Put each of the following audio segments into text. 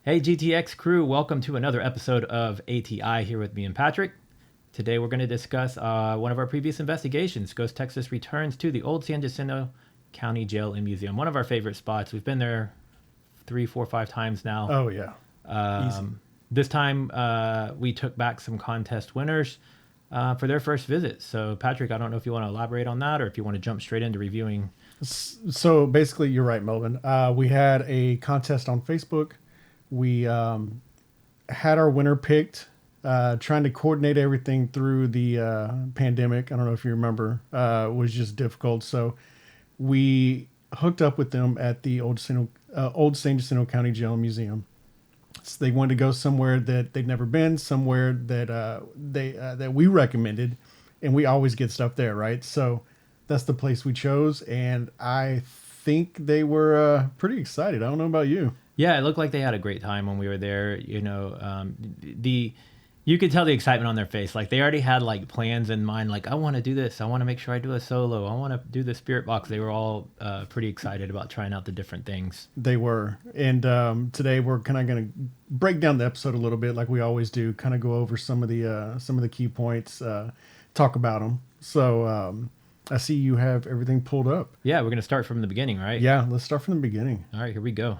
Hey GTX crew, welcome to another episode of ATI here with me and Patrick. Today we're going to discuss one of our previous investigations. Ghost Texas returns to the old San Jacinto County Jail and Museum, one of our favorite spots. We've been there 3, 4, 5 times now. Oh yeah, easy. This time we took back some contest winners for their first visit. So Patrick, I don't know if you want to elaborate on that or if you want to jump straight into reviewing. So basically, you're right, Melvin. We had a contest on Facebook. We had our winner picked. Trying to coordinate everything through the pandemic. I don't know if you remember. Was just difficult. So we hooked up with them at the old San Jacinto County Jail and Museum. So they wanted to go somewhere that they'd never been, somewhere that that we recommended, and we always get stuff there, right? So that's the place we chose, and I think they were pretty excited. I don't know about you. Yeah, it looked like they had a great time when we were there. The you could tell the excitement on their face. Like they already had like plans in mind. Like I want to do this. I want to make sure I do a solo. I want to do the spirit box. They were all pretty excited about trying out the different things. They were, and today we're kind of going to break down the episode a little bit, like we always do. Kind of go over some of the key points, talk about them. So I see you have everything pulled up. Yeah, we're gonna start from the beginning, right? Yeah, let's start from the beginning. All right, here we go.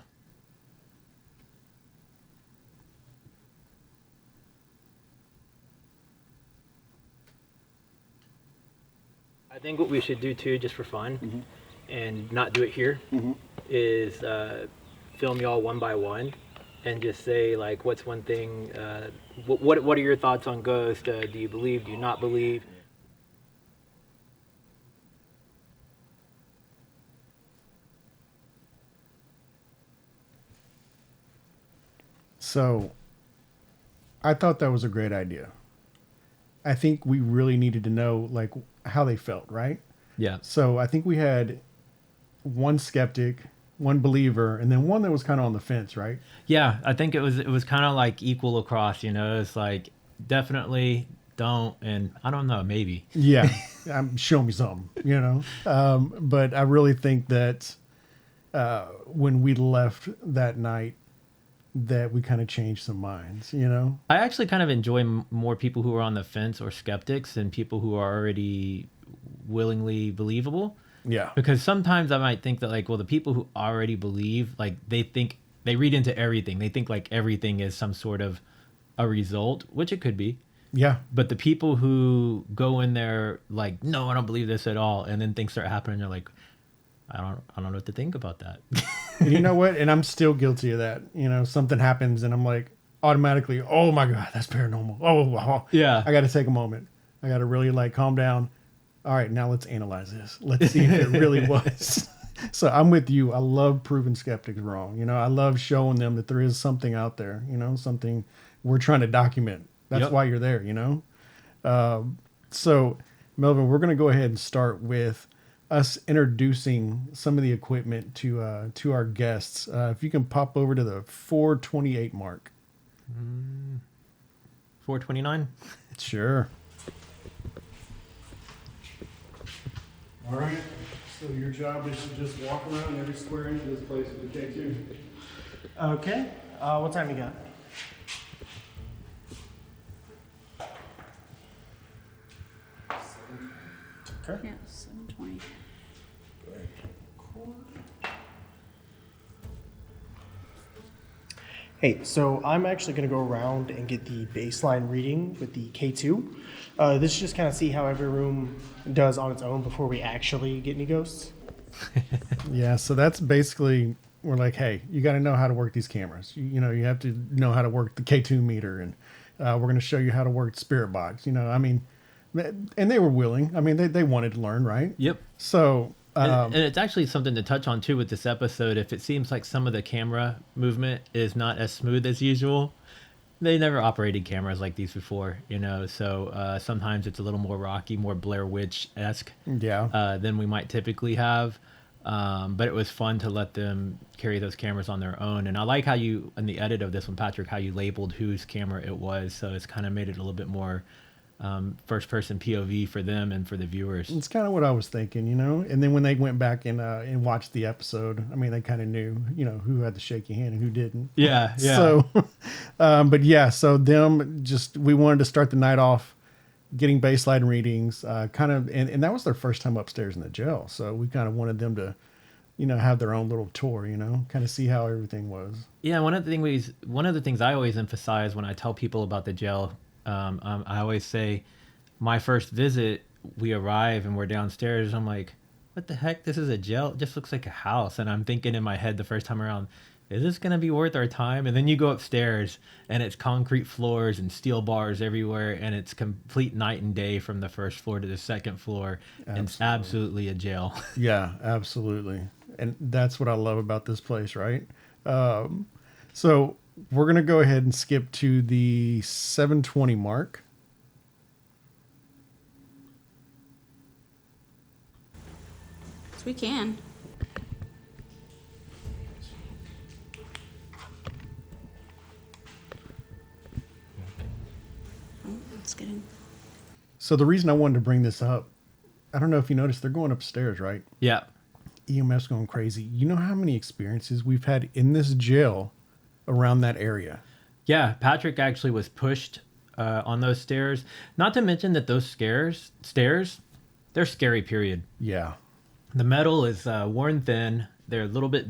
I think what we should do too, just for fun, and not do it here, is film y'all one by one, and just say like, what's one thing? What are your thoughts on Ghost? Do you believe? Do you not believe? So I thought that was a great idea. I think we really needed to know like how they felt, right? Yeah. So I think we had one skeptic, one believer, and then one that was kind of on the fence, right? Yeah, I think it was kind of like equal across. It's like definitely don't, and I don't know, maybe. Yeah, show me something. But I really think that when we left that night, that we kind of changed some minds. I actually kind of enjoy more people who are on the fence or skeptics than people who are already willingly believable. Yeah. Because sometimes I might think that like, well, the people who already believe, like they read into everything. They think like everything is some sort of a result, which it could be. Yeah. But the people who go in there like, no, I don't believe this at all, and then things start happening, they're like, I don't know what to think about that. And you know what? And I'm still guilty of that. Something happens and I'm like automatically, oh my God, that's paranormal. Oh, wow. Yeah. I got to take a moment. I got to really like calm down. All right, now let's analyze this. Let's see if it really was. So I'm with you. I love proving skeptics wrong. I love showing them that there is something out there, something we're trying to document. That's Yep. why you're there. So Melvin, we're going to go ahead and start with us introducing some of the equipment to our guests. If you can pop over to the 428 mark. 429. Sure. All right. So your job is to just walk around every square inch of this place with the K2. Okay. What time you got? Okay. Yeah, 7:20. Hey, so I'm actually going to go around and get the baseline reading with the K2. This is just kind of see how every room does on its own before we actually get any ghosts. Yeah, so that's basically, we're like, hey, you got to know how to work these cameras. You have to know how to work the K2 meter, and we're going to show you how to work the spirit box. And they were willing. I mean, they wanted to learn, right? Yep. So, And it's actually something to touch on too with this episode. If it seems like some of the camera movement is not as smooth as usual, they never operated cameras like these before, so sometimes it's a little more rocky, more Blair Witch-esque yeah. than we might typically have. But it was fun to let them carry those cameras on their own. And I like how you, in the edit of this one, Patrick, how you labeled whose camera it was. So it's kind of made it a little bit more first person POV for them and for the viewers. It's kind of what I was thinking, you know. And then when they went back and watched the episode, I mean, they kind of knew, you know, who had the shaky hand and who didn't. Yeah, yeah. So, but yeah, so we wanted to start the night off getting baseline readings, and that was their first time upstairs in the jail. So we kind of wanted them to, you know, have their own little tour, you know, kind of see how everything was. Yeah, one of the things I always emphasize when I tell people about the jail, I always say, my first visit, we arrive and we're downstairs. I'm like, what the heck? This is a jail. It just looks like a house. And I'm thinking in my head the first time around, is this going to be worth our time? And then you go upstairs and it's concrete floors and steel bars everywhere. And it's complete night and day from the first floor to the second floor. And it's absolutely a jail. Yeah, absolutely. And that's what I love about this place, right? So we're going to go ahead and skip to the 7:20 mark. So we can. Oh, it's getting. So the reason I wanted to bring this up, I don't know if you noticed, they're going upstairs, right? Yeah. EMS going crazy. You know how many experiences we've had in this jail around that area? Yeah, Patrick actually was pushed on those stairs. Not to mention that those stairs, they're scary, period. Yeah. The metal is worn thin. They're a little bit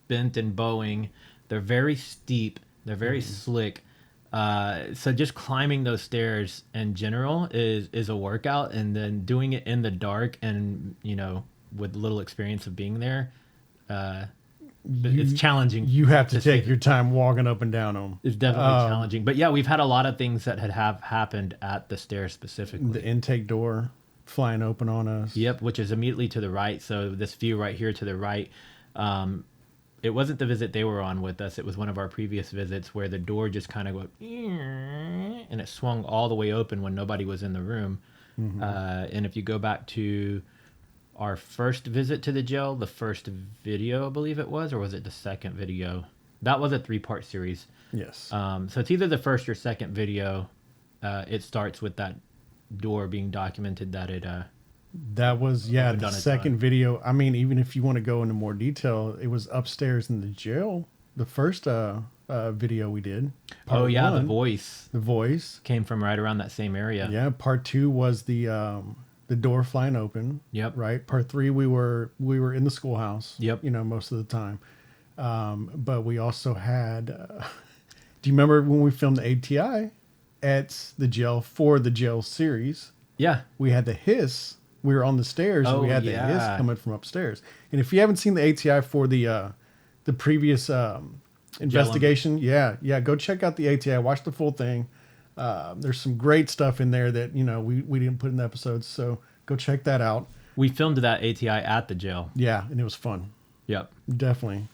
bent and bowing. They're very steep. They're very slick. So just climbing those stairs in general is a workout. And then doing it in the dark and, you know, with little experience of being there, it's challenging. You have to take your time walking up and down them. It's definitely challenging. But yeah, we've had a lot of things that have happened at the stairs specifically. The intake door flying open on us. Yep, which is immediately to the right. So this view right here to the right, it wasn't the visit they were on with us. It was one of our previous visits where the door just kind of went, and it swung all the way open when nobody was in the room. Mm-hmm. And if you go back to our first visit to the jail, the first video, I believe it was, or was it the second video? That was a 3-part series. Yes. So it's either the first or second video. It starts with that door being documented that it that was the second video. I mean, even if you want to go into more detail, it was upstairs in the jail, the first video we did. Part one, the voice came from right around that same area. Yeah, part 2 was the door flying open. Yep. Right. Part 3 we were in the schoolhouse. Yep. You know, most of the time. But we also had do you remember when we filmed the ATI at the jail for the jail series? Yeah. We had the hiss. We were on the stairs and we had the hiss coming from upstairs. And if you haven't seen the ATI for the previous investigation, go check out the ATI, watch the full thing. There's some great stuff in there that, you know, we didn't put in the episodes, so go check that out. We filmed that ATI at the jail. Yeah, and it was fun. Yep. Definitely.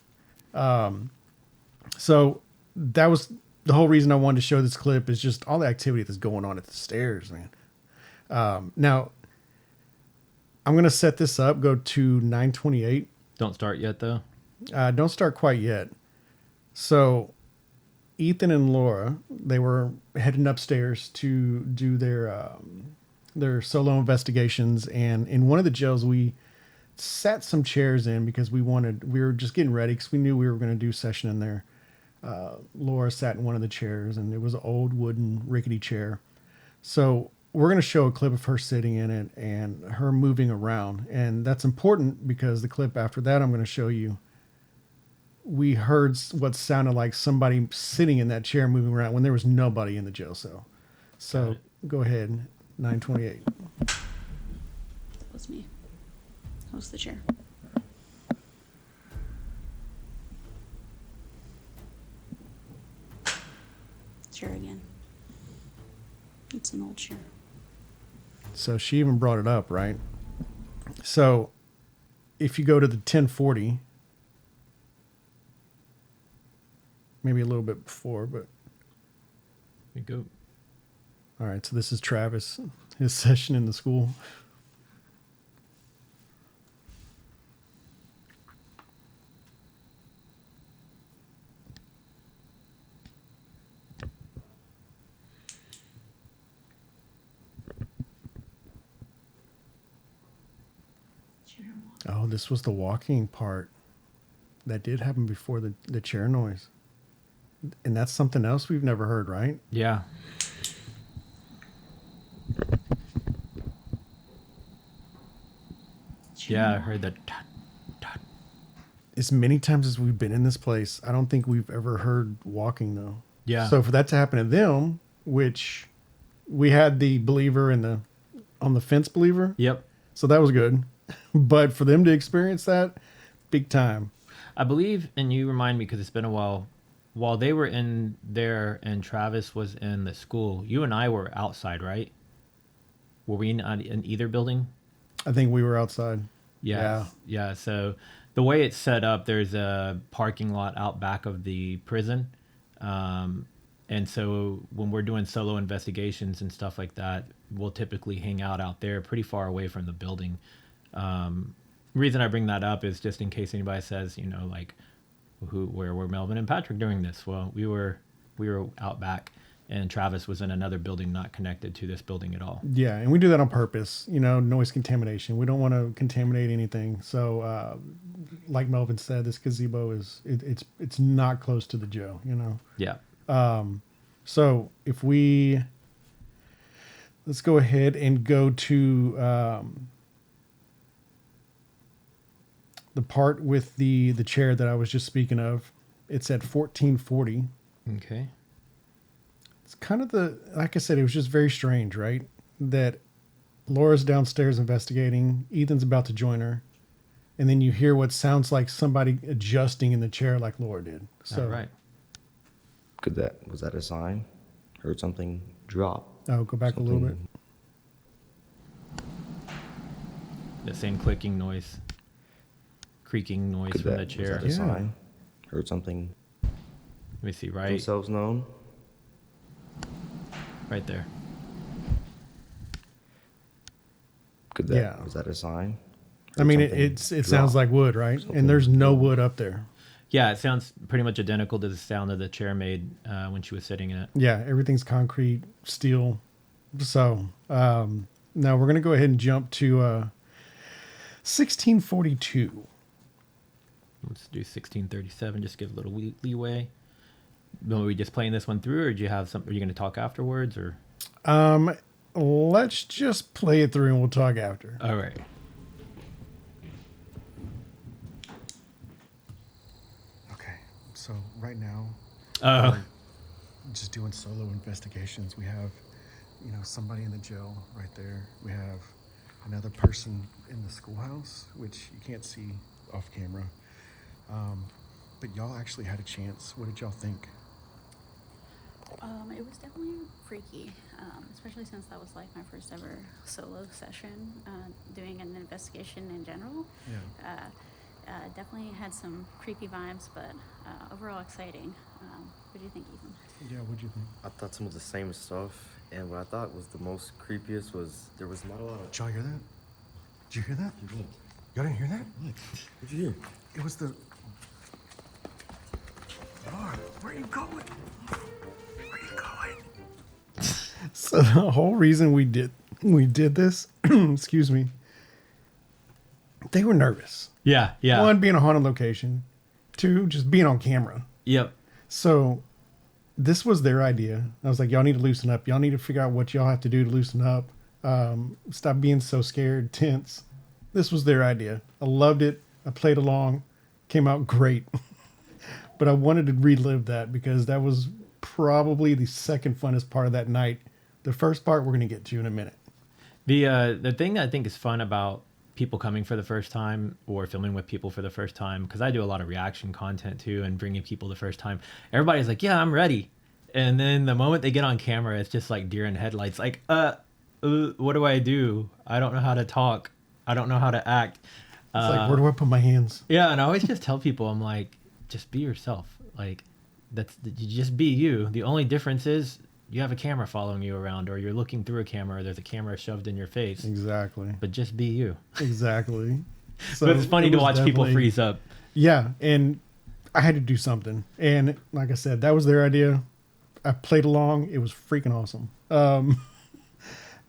So that was the whole reason I wanted to show this clip, is just all the activity that's going on at the stairs, man. Now, I'm going to set this up, go to 9:28. Don't start yet, though? Don't start quite yet. So Ethan and Laura, they were heading upstairs to do their solo investigations. And in one of the jails, we sat some chairs in because we were just getting ready because we knew we were going to do session in there. Laura sat in one of the chairs, and it was an old wooden rickety chair. So we're going to show a clip of her sitting in it and her moving around. And that's important because the clip after that I'm going to show you, we heard what sounded like somebody sitting in that chair moving around when there was nobody in the jail cell. So go ahead, 9:28. That was me. That was the chair. Chair again. It's an old chair. So she even brought it up, right? So if you go to the 1040, maybe a little bit before, but We go. all right. So this is Travis, his session in the school. Oh, this was the walking part. That did happen before the chair noise. And that's something else we've never heard, right? Yeah. Yeah, I heard that. As many times as we've been in this place, I don't think we've ever heard walking though. Yeah. So for that to happen to them, which we had the believer and the on the fence believer. Yep. So that was good. But for them to experience that, big time. I believe, and you remind me because it's been a while they were in there and Travis was in the school, you and I were outside, right? Were we in either building? I think we were outside. Yeah. So the way it's set up, there's a parking lot out back of the prison. And so when we're doing solo investigations and stuff like that, we'll typically hang out there pretty far away from the building. Reason I bring that up is just in case anybody says, like, where were Melvin and Patrick doing this? Well, we were out back, and Travis was in another building not connected to this building at all. Yeah, and we do that on purpose, noise contamination. We don't want to contaminate anything. So, like Melvin said, this gazebo it's not close to the jail, Yeah. So if let's go ahead and go to the part with the chair that I was just speaking of. It's at 1440. Okay. It's kind of like I said, it was just very strange, right? That Laura's downstairs investigating. Ethan's about to join her. And then you hear what sounds like somebody adjusting in the chair like Laura did. So, All right. Was that a sign? Heard something drop. Oh, go back a little bit. The same clicking noise, creaking noise from the chair. Was that a sign? Heard something. Let me see, right? Themselves known. Right there. Was that a sign? I mean, it sounds like wood, right? And there's no wood up there. Yeah, it sounds pretty much identical to the sound that the chair made when she was sitting in it. Yeah, everything's concrete, steel. So now we're going to go ahead and jump to 1642. Let's do 1637. Just give a little leeway. Are we just playing this one through, or do you have something? Are you going to talk afterwards, or? Let's just play it through and we'll talk after. All right. Okay, so right now, just doing solo investigations. We have, somebody in the jail right there. We have another person in the schoolhouse, which you can't see off camera. But y'all actually had a chance. What did y'all think? It was definitely freaky, especially since that was like my first ever solo session doing an investigation in general. Yeah. Definitely had some creepy vibes, but overall exciting. What do you think, Ethan? Yeah, what'd you think? I thought some of the same stuff, and what I thought was the most creepiest was there was not a lot of. Did y'all hear that? Did you hear that? Y'all didn't hear that? What? What'd you hear? It was the... Lord, where are you going? Where are you going? So the whole reason we did this, excuse me, they were nervous. Yeah. One, being a haunted location. Two, just being on camera. Yep. So this was their idea. I was like, y'all need to loosen up. Y'all need to figure out what y'all have to do to loosen up. Stop being so scared, tense. This was their idea. I loved it. I played along. Came out great. But I wanted to relive that because that was probably the second funnest part of that night. The first part we're going to get to in a minute. The thing that I think is fun about people coming for the first time or filming with people for the first time, because I do a lot of reaction content too and bringing people the first time, everybody's like, yeah, I'm ready. And then the moment they get on camera, it's just like deer in headlights. Like, what do I do? I don't know how to talk. I don't know how to act. It's like, where do I put my hands? Yeah, and I always just tell people, I'm like, just be yourself. Like, you just be you. The only difference is you have a camera following you around, or you're looking through a camera, or there's a camera shoved in your face. Exactly. But just be you. Exactly. So but it's funny to watch people freeze up. Yeah, and I had to do something. And like I said, that was their idea. I played along. It was freaking awesome.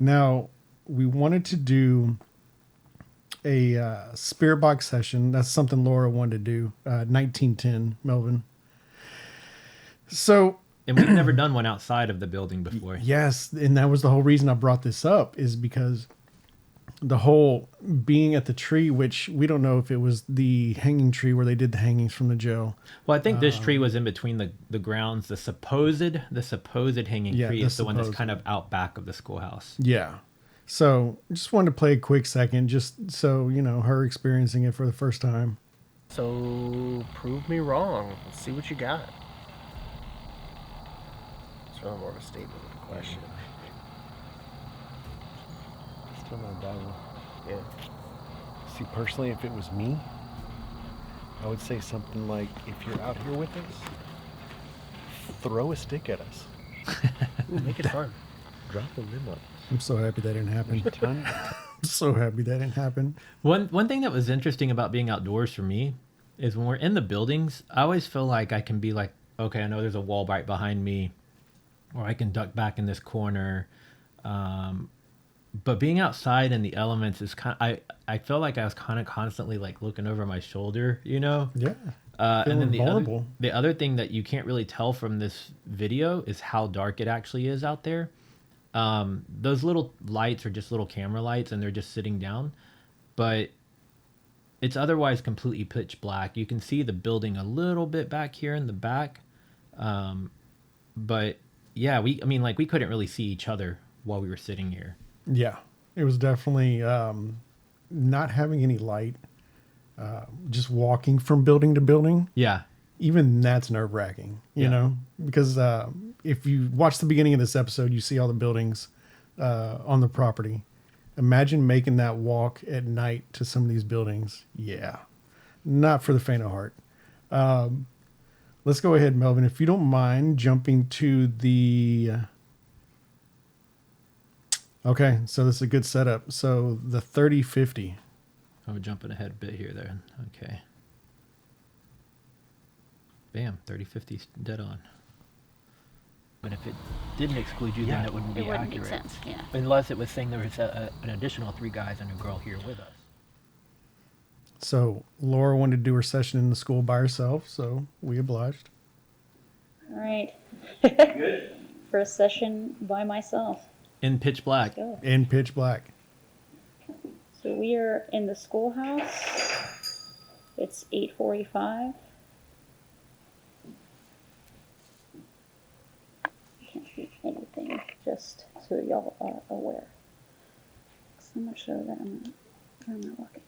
Now, we wanted to do a spirit box session. That's something Laura wanted to do. 1910, Melvin. So And we've never done one outside of the building before. yes, and that was the whole reason I brought this up, is because the whole being at the tree, which we don't know if it was the hanging tree where they did the hangings from the jail. Well, I think this tree was in between the grounds. The supposed hanging Yeah, tree the is the one that's supposed. kind of out back of the schoolhouse. Yeah. So just wanted to play a quick second, just so, her experiencing it for the first time. So prove me wrong. Let's see what you got. It's really more of a statement than a question. Still not a bad one. Yeah. See, personally, if it was me, I would say something like, if you're out here with us, throw a stick at us. Make it fun. Drop a limb on us. I'm so happy that didn't happen. There's a ton. I'm so happy that didn't happen. One thing that was interesting about being outdoors for me is when we're in the buildings, I always feel like I can be like, okay, I know there's a wall right behind me, or I can duck back in this corner. But being outside in the elements is I feel like I was kind of constantly like looking over my shoulder, Yeah. and then vulnerable. the other thing that you can't really tell from this video is how dark it actually is out there. Those little lights are just little camera lights, and they're just sitting down, but it's otherwise completely pitch black. You can see the building a little bit back here in the back, but yeah, we couldn't really see each other while we were sitting here. Yeah. It was definitely not having any light, just walking from building to building. Yeah, Even that's nerve wracking, you Yeah. know, because if you watch the beginning of this episode, you see all the buildings on the property. Imagine making that walk at night to some of these buildings. Yeah, not for the faint of heart. Let's go ahead, Melvin, if you don't mind jumping to the. Okay, so this is a good setup. So the 3050. I'm jumping ahead a bit here there. Okay. Bam, 3050 dead on. But if it didn't exclude you, then it wouldn't be It wouldn't accurate. make sense, yeah. Unless it was saying there was an additional 3 guys and a girl here with us. So Laura wanted to do her session in the school by herself, so we obliged. All right. First session by myself. In pitch black. Go. In pitch black. So we are in the schoolhouse. It's 8:45. I can't see anything, just so y'all are aware. So much so that I'm not looking.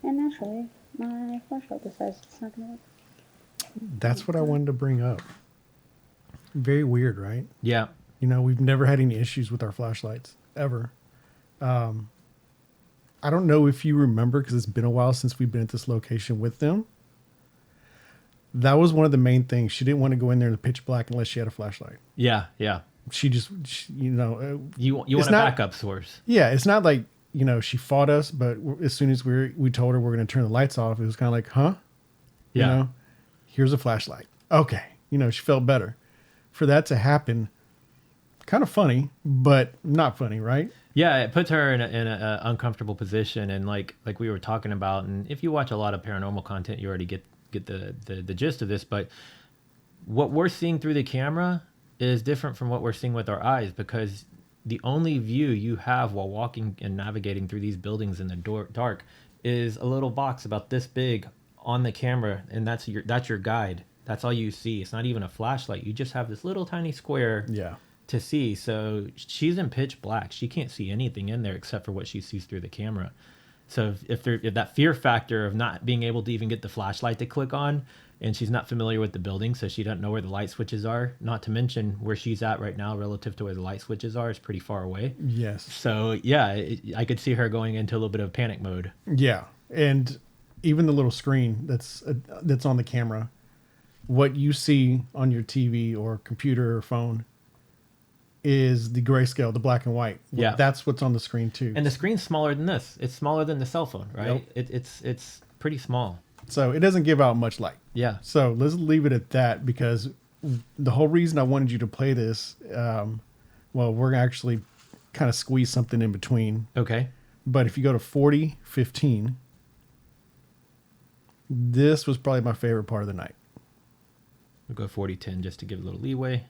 And naturally, my flashlight decides it's not going to work. That's what I wanted to bring up. Very weird, right? Yeah. You know, we've never had any issues with our flashlights, ever. I don't know if you remember, because it's been a while since we've been at this location with them. That was one of the main things. She didn't want to go in there in the pitch black unless she had a flashlight. Yeah, yeah. She, you know... You want it's a not- backup source. Yeah, it's not like, you know, she fought us, but as soon as we told her we're going to turn the lights off, it was kind of like, huh? Yeah. You know, here's a flashlight. Okay. You know, she felt better. For that to happen, kind of funny, but not funny, right? Yeah, it puts her in a uncomfortable position, and like we were talking about. And if you watch a lot of paranormal content, you already get the gist of this. But what we're seeing through the camera is different from what we're seeing with our eyes, because the only view you have while walking and navigating through these buildings in the dark is a little box about this big on the camera, and that's your guide. That's all you see. It's not even a flashlight. You just have this little tiny square Yeah. to see. So she's in pitch black. She can't see anything in there except for what she sees through the camera. So if that fear factor of not being able to even get the flashlight to click on, and she's not familiar with the building, so she doesn't know where the light switches are, not to mention where she's at right now relative to where the light switches are, is pretty far away. Yes. So yeah, I could see her going into a little bit of panic mode. Yeah. And even the little screen that's on the camera, what you see on your TV or computer or phone is the grayscale, the black and white. Yeah. That's what's on the screen too. And the screen's smaller than this. It's smaller than the cell phone, right? Yep. It's pretty small. So it doesn't give out much light. Yeah. So let's leave it at that, because the whole reason I wanted you to play this, well, we're actually kind of squeeze something in between. Okay. But if you go to 40-15, this was probably my favorite part of the night. We'll go 40-10 just to give a little leeway.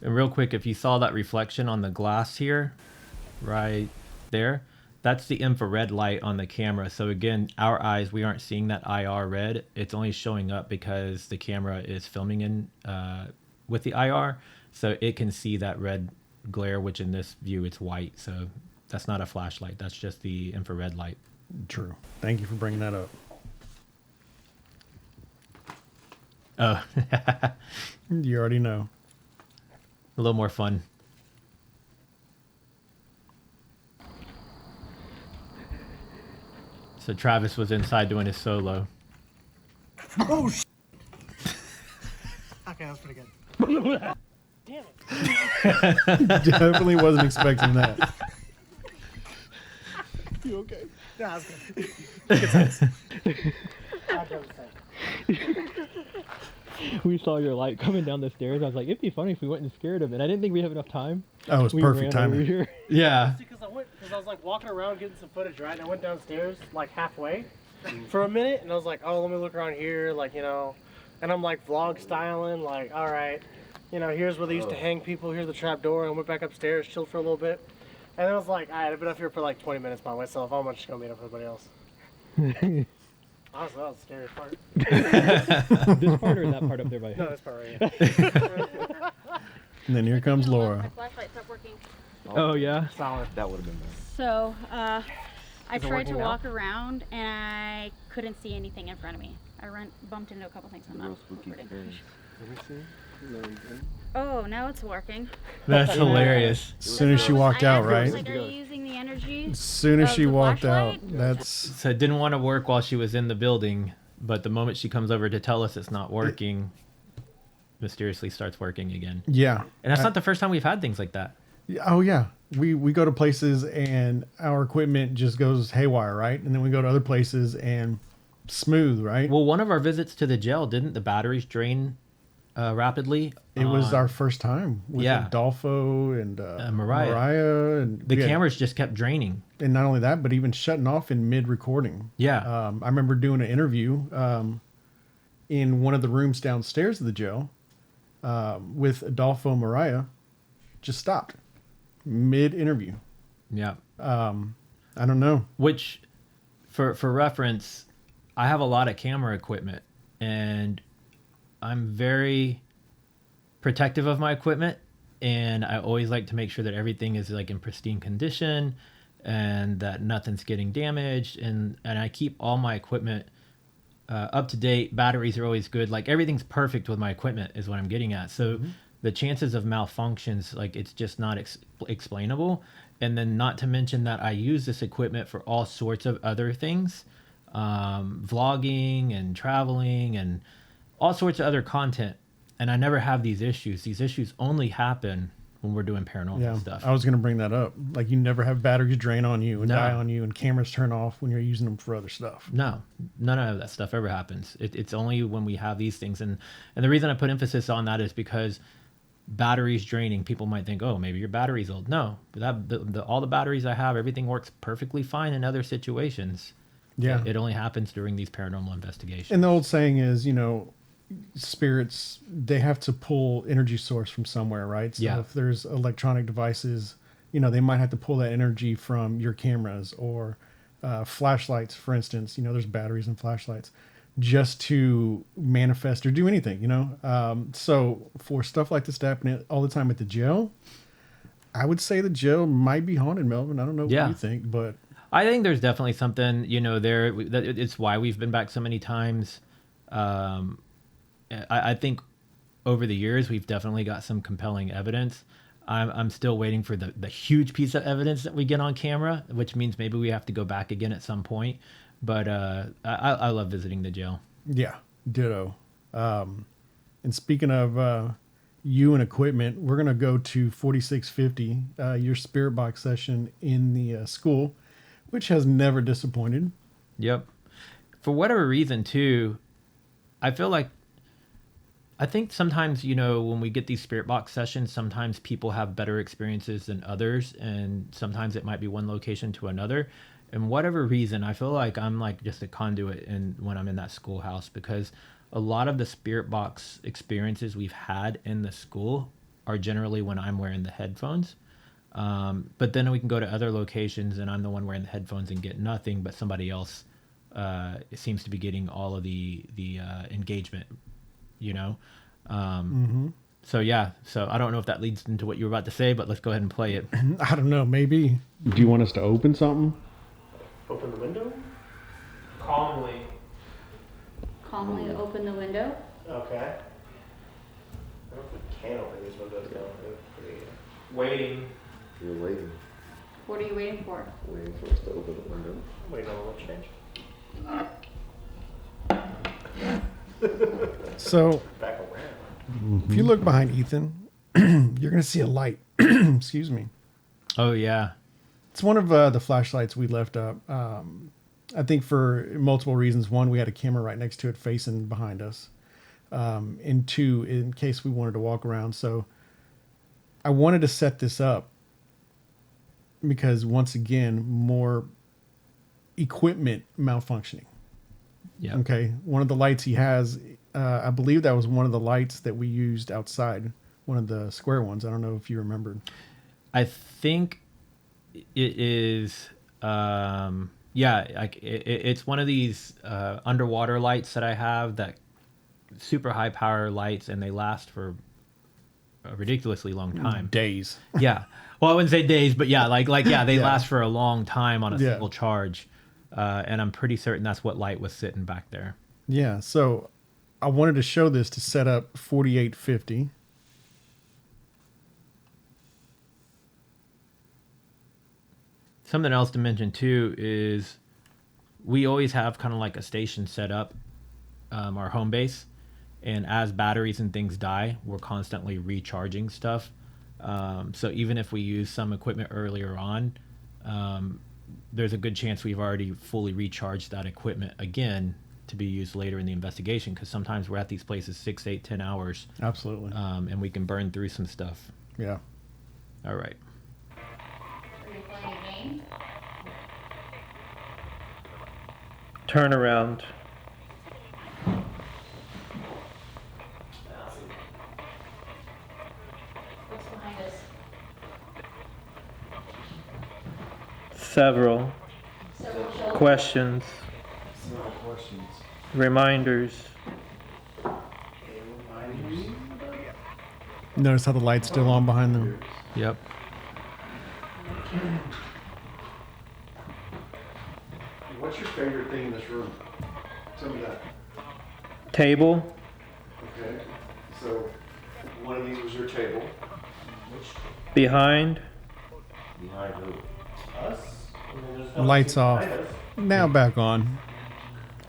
And real quick, if you saw that reflection on the glass here, right there, that's the infrared light on the camera. So again, our eyes, we aren't seeing that IR red. It's only showing up because the camera is filming in with the IR. So it can see that red glare, which in this view, it's white. So that's not a flashlight. That's just the infrared light. True. Thank you for bringing that up. Oh, You already know. a little more fun. So Travis was inside doing his solo. Oh, okay, that was pretty good. Damn it. Definitely wasn't expecting that. You okay? Yeah, I was good. We saw your light coming down the stairs. I was like, it'd be funny if we went and scared him. And I didn't think we have enough time. That was We perfect ran over timing. here. Yeah. Because I was like walking around getting some footage, right? And I went downstairs like halfway for a minute, and I was like, oh, let me look around here, like, you know, and I'm like vlog styling, like, all right, you know, here's where they used to hang people, here's the trap door, and I went back upstairs, chilled for a little bit, and then I was like, all right, I've been up here for like 20 minutes by myself, I'm just gonna meet up with everybody else. Honestly, that was the scariest part. This part or that part up there by No, this part right here. And then here comes My Laura. flashlight stopped working. Oh, yeah? Solid. That would have been nice. So, I Is it tried to working now? walk around and I couldn't see anything in front of me. I bumped into a couple things on that. Real spooky recording. experience. Let me see. No, you didn't. Oh, now it's working. That's hilarious. As soon as she walked I out, asked her, I was right? Like, are you using the energy? As soon as of she the walked out, flashlight? that's So it didn't want to work while she was in the building, but the moment she comes over to tell us it's not working, mysteriously starts working again. yeah. And that's not the first time we've had things like that. Oh yeah, we go to places and our equipment just goes haywire, right? And then we go to other places and smooth, right? Well, one of our visits to the jail, didn't the batteries drain rapidly? It was our first time with Yeah. Adolfo and Mariah. and The we had- cameras just kept draining. and not only that, but even shutting off in mid recording. Yeah. I remember doing an interview in one of the rooms downstairs of the jail with Adolfo and Mariah. Just stopped mid interview. Yeah. I don't know. Which, for reference, I have a lot of camera equipment, and I'm very protective of my equipment, and I always like to make sure that everything is like in pristine condition, and that nothing's getting damaged, and I keep all my equipment up to date. Batteries are always good. Like everything's perfect with my equipment is what I'm getting at. So the chances of malfunctions, like it's just not explainable. And then not to mention that I use this equipment for all sorts of other things, vlogging and traveling and all sorts of other content. And I never have these issues. These issues only happen when we're doing paranormal Yeah, stuff. I was going to bring that up. Like you never have batteries drain on you and No. die on you and cameras turn off when you're using them for other stuff. No, none of that stuff ever happens. It's only when we have these things. And the reason I put emphasis on that is because batteries draining, people might think, oh, maybe your battery's old. No, all the batteries I have, everything works perfectly fine in other situations. Yeah. It only happens during these paranormal investigations. And the old saying is, you know, spirits, they have to pull energy source from somewhere, right? So Yeah. if there's electronic devices, you know, they might have to pull that energy from your cameras or flashlights, for instance. You know, there's batteries in flashlights just to manifest or do anything, you know? So for stuff like this to happen all the time at the jail, I would say the jail might be haunted, Melvin. I don't know Yeah. what you think, but I think there's definitely something, you know, there. It's why we've been back so many times. I think over the years we've definitely got some compelling evidence. I'm still waiting for the huge piece of evidence that we get on camera, which means maybe we have to go back again at some point. But I love visiting the jail. yeah, ditto. And speaking of you and equipment, we're going to go to 4650, your spirit box session in the school, which has never disappointed. Yep. for whatever reason too, I feel like I think sometimes, when we get these spirit box sessions, sometimes people have better experiences than others, and sometimes it might be one location to another. And whatever reason, I feel like I'm like just a conduit when I'm in that schoolhouse, because a lot of the spirit box experiences we've had in the school are generally when I'm wearing the headphones. But then we can go to other locations and I'm the one wearing the headphones and get nothing, but somebody else seems to be getting all of the engagement, So yeah, so I don't know if that leads into what you were about to say, but let's go ahead and play it. I don't know, maybe. Do you want us to open something? Open the window? Calmly. Calmly open the window. Okay. I don't know if we can open these windows though. Waiting. You're waiting. What are you waiting for? Waiting for us to open the window. Wait on a little change. So, Back around. if you look behind Ethan, you're going to see a light. Excuse me. Oh yeah. It's one of the flashlights we left up. I think for multiple reasons. One, we had a camera right next to it facing behind us. And two, in case we wanted to walk around. So I wanted to set this up because, once again, more equipment malfunctioning. Yeah. Okay. One of the lights he has, I believe that was one of the lights that we used outside, one of the square ones. I don't know if you remembered. I think it is, it's one of these underwater lights that I have, that super high power lights, and they last for a ridiculously long time. Days. Yeah. Well, I wouldn't say days, but yeah, they last for a long time on a single charge. And I'm pretty certain that's what light was sitting back there. Yeah. So I wanted to show this to set up 4850. Something else to mention too is we always have kind of like a station set up, our home base, and as batteries and things die, we're constantly recharging stuff. So even if we use some equipment earlier on, there's a good chance we've already fully recharged that equipment again to be used later in the investigation, because sometimes we're at these places 6, 8, 10 hours. Absolutely. And we can burn through some stuff. Yeah. All right. Are you playing a game? Turn around. What's behind us? Several Several questions, reminders. Notice how the light's still on behind them. Yep. What's your favorite thing in this room? Tell me that. Table. Okay. So one of these was your table. Behind. Behind who? Lights off. Now back on.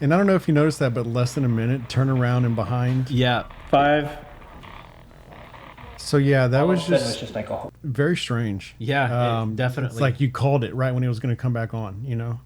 And I don't know if you noticed that, but less than a minute, turn around and behind. Yeah. 5. So yeah, that was just like a very strange. Yeah, definitely. It's like you called it right when it was going to come back on,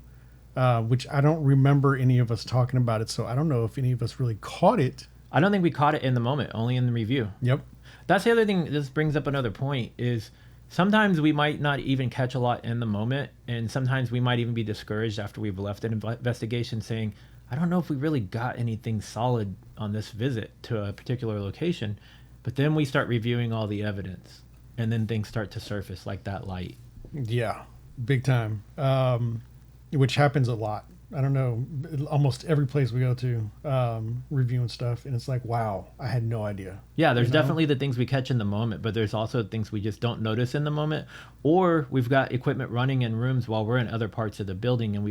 which I don't remember any of us talking about it. So I don't know if any of us really caught it. I don't think we caught it in the moment, only in the review. Yep. That's the other thing. This brings up another point is sometimes we might not even catch a lot in the moment. And sometimes we might even be discouraged after we've left an investigation saying, I don't know if we really got anything solid on this visit to a particular location. But then we start reviewing all the evidence, and then things start to surface, like that light. Yeah, big time. Which happens a lot. I don't know, almost every place we go to, reviewing stuff, and it's like, wow, I had no idea. Yeah, there's definitely the things we catch in the moment, but there's also things we just don't notice in the moment, or we've got equipment running in rooms while we're in other parts of the building, and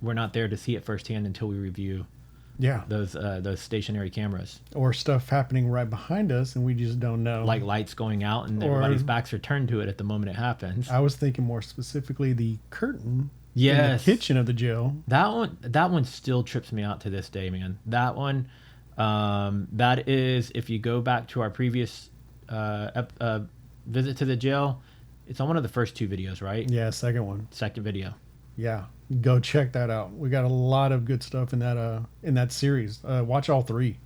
we're not there to see it firsthand until we review. Yeah, those stationary cameras, or stuff happening right behind us, and we just don't know. Like lights going out, and everybody's backs are turned to it at the moment it happens. I was thinking more specifically the curtain. Yes. In the kitchen of the jail. That one still trips me out to this day, man. That one, that is, if you go back to our previous visit to the jail, it's on one of the first 2 videos, right? Yeah, second one. Second video. Yeah. go check that out. We got a lot of good stuff in that series. Watch all three.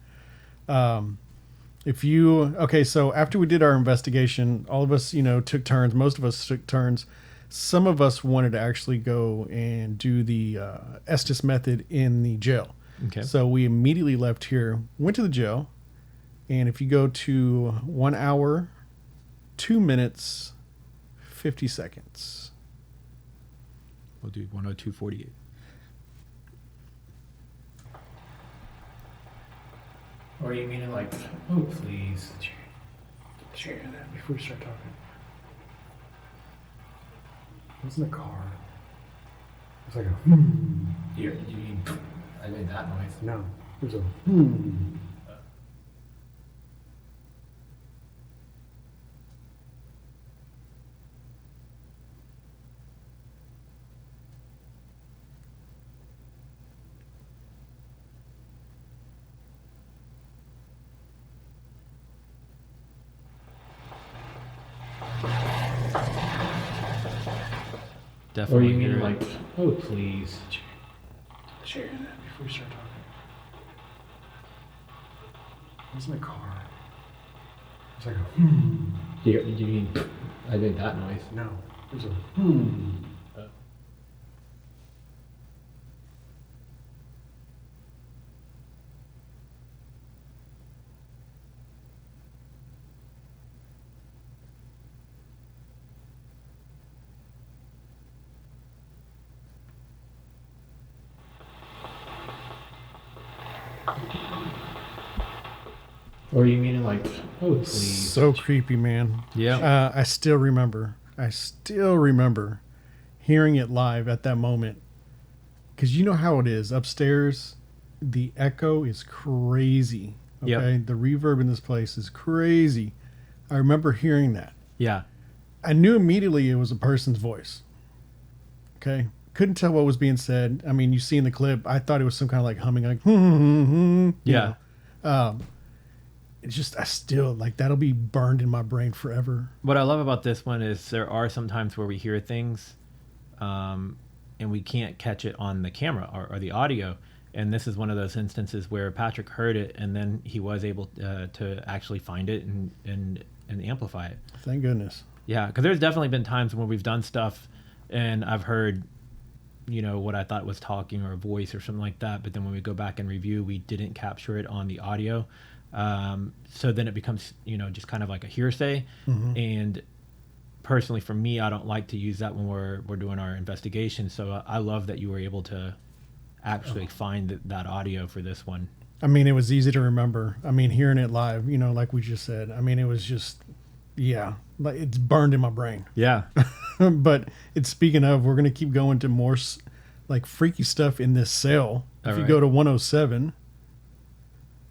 If you okay, so after we did our investigation, all of us, took turns. Most of us took turns. Some of us wanted to actually go and do the Estes method in the jail. Okay. So we immediately left here, went to the jail, and if you go to 1 hour, 2 minutes, 50 seconds. We'll do 102:48. Or you mean like, oh please. Share that before we start talking. What's in the car? It's like a You mean I made that noise? No. There's a Definitely. Or you mean hear like, it. oh please. Share that before we start talking. What's in the car? It's like a You mean I made that noise? No. There's a Or you mean like, oh please. so creepy, man. Yeah. I still remember hearing it live at that moment. Because you know how it is. Upstairs, the echo is crazy. Okay? Yep. The reverb in this place is crazy. I remember hearing that. Yeah. I knew immediately it was a person's voice. Okay? Couldn't tell what was being said. I mean, you see in the clip, I thought it was some kind of like humming, like, Yeah. It's just, I still, like, that'll be burned in my brain forever. What I love about this one is there are some times where we hear things and we can't catch it on the camera or the audio. And this is one of those instances where Patrick heard it and then he was able to actually find it and amplify it. Thank goodness. Yeah, because there's definitely been times when we've done stuff and I've heard, what I thought was talking or a voice or something like that. But then when we go back and review, we didn't capture it on the audio. So then it becomes, just kind of like a hearsay. Mm-hmm. And personally, for me, I don't like to use that when we're doing our investigation. So I love that you were able to actually find that audio for this one. I mean, it was easy to remember. I mean, hearing it live, like we just said, I mean, it was just, yeah, like it's burned in my brain. Yeah. But speaking of, we're going to keep going to more like freaky stuff in this cell. All If you right. go to 107,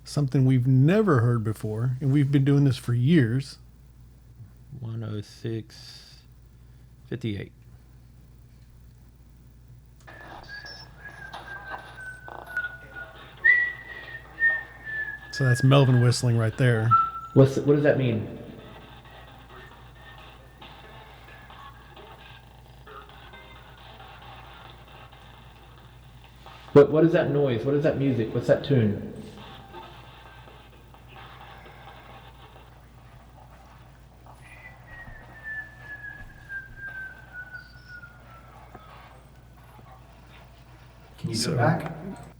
something we've never heard before, and we've been doing this for years. 106:58. So that's Melvin whistling right there. What does that mean? What is that noise? What is that music? What's that tune? Can you So- go back?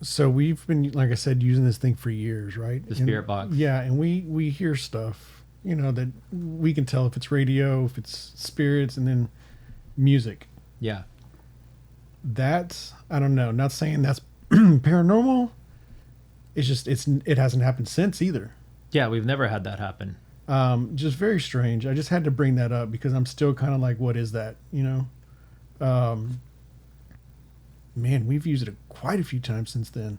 So we've been, like I said, using this thing for years, right? The spirit box. Yeah, and we hear stuff, that we can tell if it's radio, if it's spirits, and then music. Yeah. That's, I don't know, not saying that's paranormal. It's just it hasn't happened since either. Yeah, we've never had that happen. Just very strange. I just had to bring that up because I'm still kind of like, what is that? Man, we've used it quite a few times since then.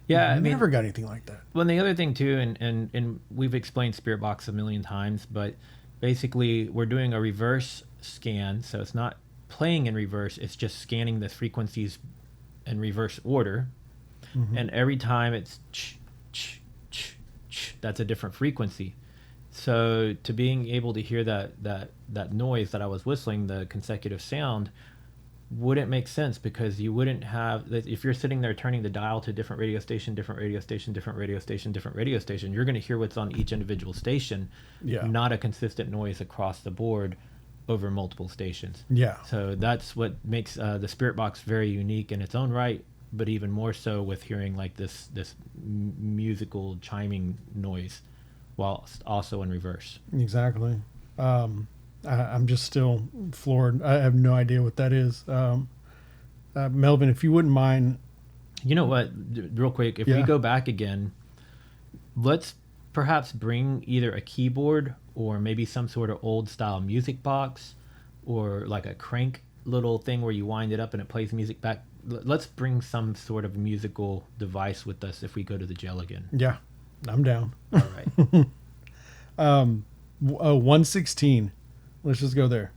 Yeah, We've never got anything like that. Well, and the other thing too, and we've explained Spirit Box a million times, but basically we're doing a reverse scan, so it's not playing in reverse, it's just scanning the frequencies in reverse order. Mm-hmm. And every time it's that's a different frequency. So to being able to hear that noise that I was whistling, the consecutive sound, wouldn't make sense, because you wouldn't have that if you're sitting there turning the dial to different radio station, different radio station, different radio station, different radio station, you're going to hear what's on each individual station, Yeah. not a consistent noise across the board over multiple stations. Yeah. So that's what makes the Spirit Box very unique in its own right, but even more so with hearing like this musical chiming noise, while also in reverse. Exactly. I'm just still floored. I have no idea what that is. Melvin, if you wouldn't mind. You know what? Real quick, if we Yeah. go back again, let's perhaps bring either a keyboard or maybe some sort of old style music box, or like a crank little thing where you wind it up and it plays music back. Let's bring some sort of musical device with us if we go to the jail again. Yeah, I'm down. All right. 116. Let's just go there.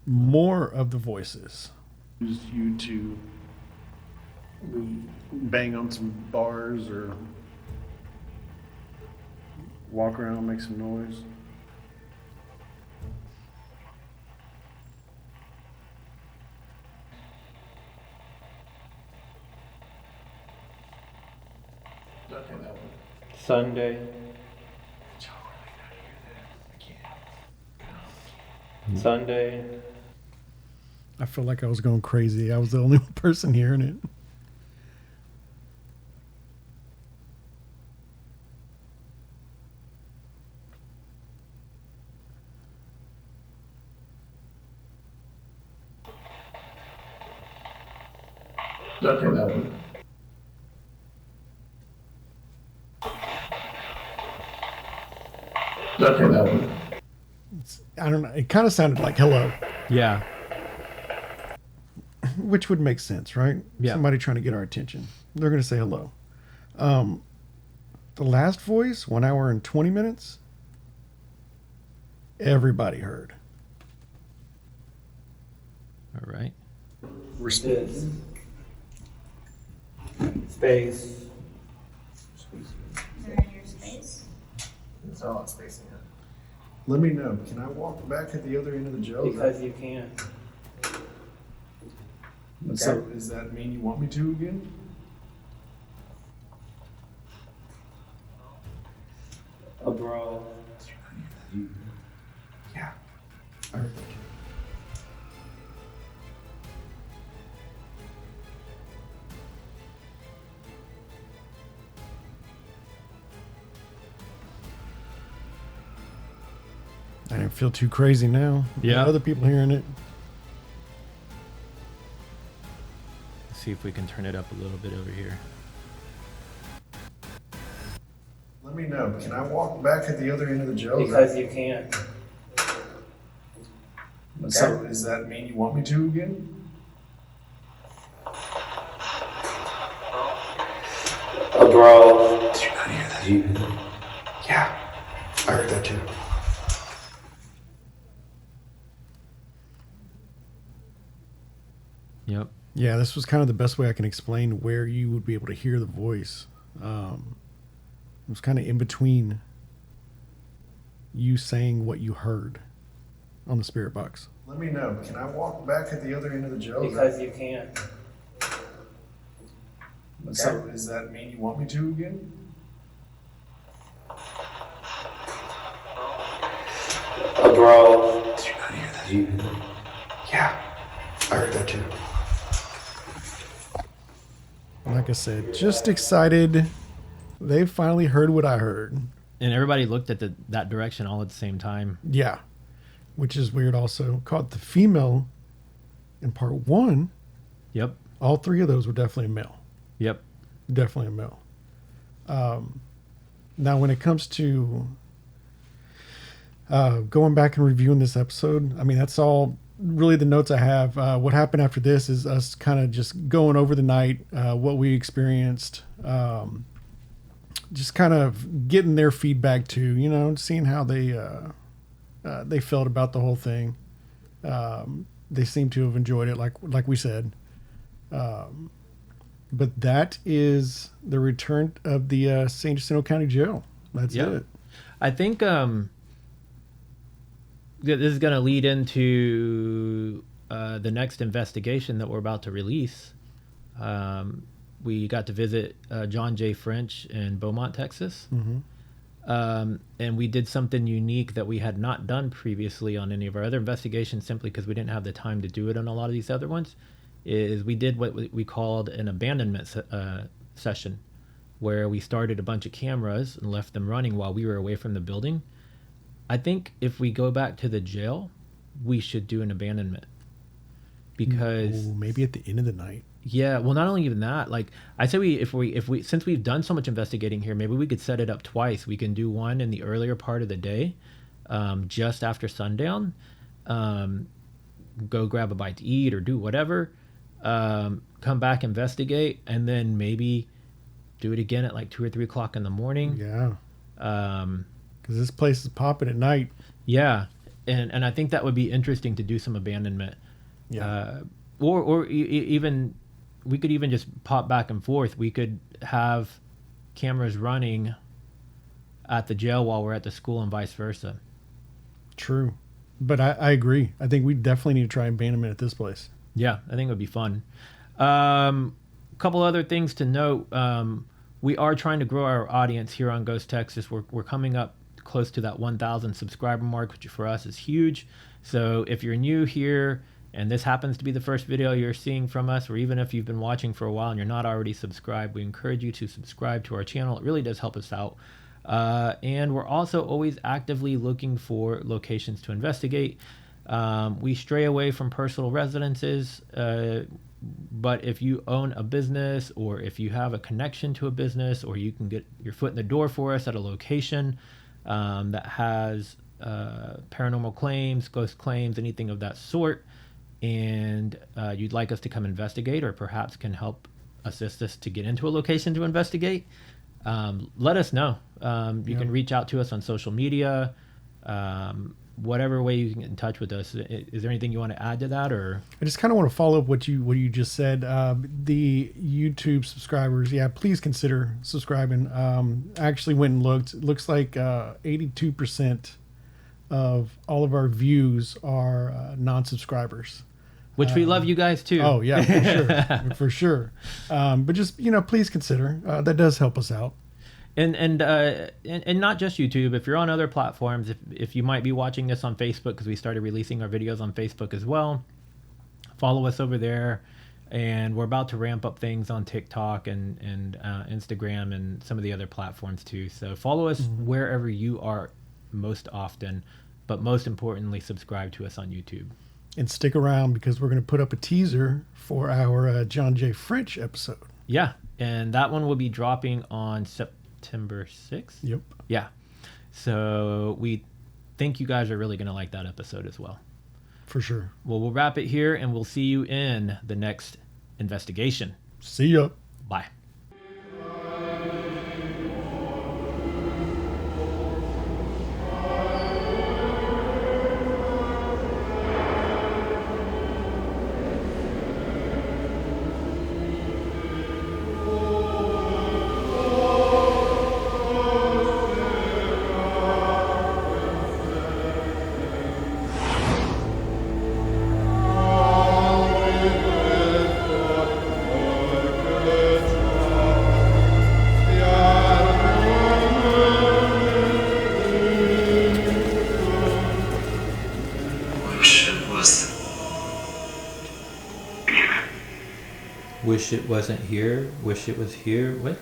More of the voices. Use you to bang on some bars or walk around, make some noise. Sunday. Sunday. I feel like I was going crazy. I was the only person hearing it. I don't know. It kind of sounded like hello, Yeah. which would make sense, right? Yeah. Somebody trying to get our attention. They're going to say hello. The last voice, 1 hour and 20 minutes, everybody heard. All right. Respect. Space. They're in your space. It's all spacing out. Let me know. Can I walk back at the other end of the jail? you can. So does that mean you want me to again? A brawl. Yeah. I heard that. I didn't feel too crazy now. Yeah. Other people hearing it. Let's see if we can turn it up a little bit over here. Let me know. Can I walk back at the other end of the jail? you can. So does that mean you want me to again? A brawl. Did you not hear that? Yeah. I heard that too. Yep. Yeah, this was kind of the best way I can explain where you would be able to hear the voice. It was kind of in between you saying what you heard on the Spirit Box. Let me know. Can I walk back at the other end of the jail? you can. So does that mean you want me to again? A brawl. Did you not hear that? Yeah. I heard that too. Like I said, just excited. They finally heard what I heard. And everybody looked at that direction all at the same time. Yeah. Which is weird also. Caught the female in part one. Yep. All three of those were definitely a male. Yep. Definitely a male. Now, when it comes to going back and reviewing this episode, I mean, that's all really the notes I have. What happened after this is us kind of just going over the night, what we experienced, just kind of getting their feedback too, you know, seeing how they felt about the whole thing. They seem to have enjoyed it, like we said. But that is the return of the San Jacinto County Jail. That's Yep. it. I think this is going to lead into the next investigation that we're about to release. We got to visit John J. French in Beaumont, Texas. And we did something unique that we had not done previously on any of our other investigations, simply because we didn't have the time to do it on a lot of these other ones. Is we did what we called an abandonment session, where we started a bunch of cameras and left them running while we were away from the building. I think if we go back to the jail, we should do an abandonment, because maybe at the end of the night. Yeah, well, not only even that, like I say, if we since we've done so much investigating here, maybe we could set it up twice. We can do one in the earlier part of the day, just after sundown, go grab a bite to eat or do whatever, come back, investigate, and then maybe do it again at like 2 or 3 o'clock in the morning. Yeah. Because this place is popping at night. Yeah, and I think that would be interesting to do some abandonment. Yeah. Or even, we could even just pop back and forth. We could have cameras running at the jail while we're at the school and vice versa. True. But I agree. I think we definitely need to try abandonment at this place. Yeah, I think it would be fun. Couple other things to note. We are trying to grow our audience here on Ghost Texas. We're coming up close to that 1,000 subscriber mark, which for us is huge. So if you're new here and this happens to be the first video you're seeing from us, or even if you've been watching for a while and you're not already subscribed, we encourage you to subscribe to our channel. It really does help us out. And we're also always actively looking for locations to investigate. We stray away from personal residences, but if you own a business, or if you have a connection to a business, or you can get your foot in the door for us at a location that has paranormal claims, ghost claims, anything of that sort, and you'd like us to come investigate, or perhaps can help assist us to get into a location to investigate, let us know. You can reach out to us on social media, whatever way you can get in touch with us. Is there anything you want to add to that? Or I just kind of want to follow up what you just said. The YouTube subscribers, please consider subscribing. I actually went and looked. It looks like 82% of all of our views are non-subscribers. Which we love you guys too. Oh yeah, for sure. But just please consider. That does help us out. And not just YouTube. If you're on other platforms, if you might be watching this on Facebook, because we started releasing our videos on Facebook as well, follow us over there. And we're about to ramp up things on TikTok and Instagram and some of the other platforms too. So follow us wherever you are most often, but most importantly, subscribe to us on YouTube. And stick around, because we're going to put up a teaser for our John J. French episode. Yeah, and that one will be dropping on September 6th. Yep. Yeah. So we think you guys are really going to like that episode as well. For sure. Well, we'll wrap it here, and we'll see you in the next investigation. See ya. Bye. Wish it wasn't here. Wish it was here. What?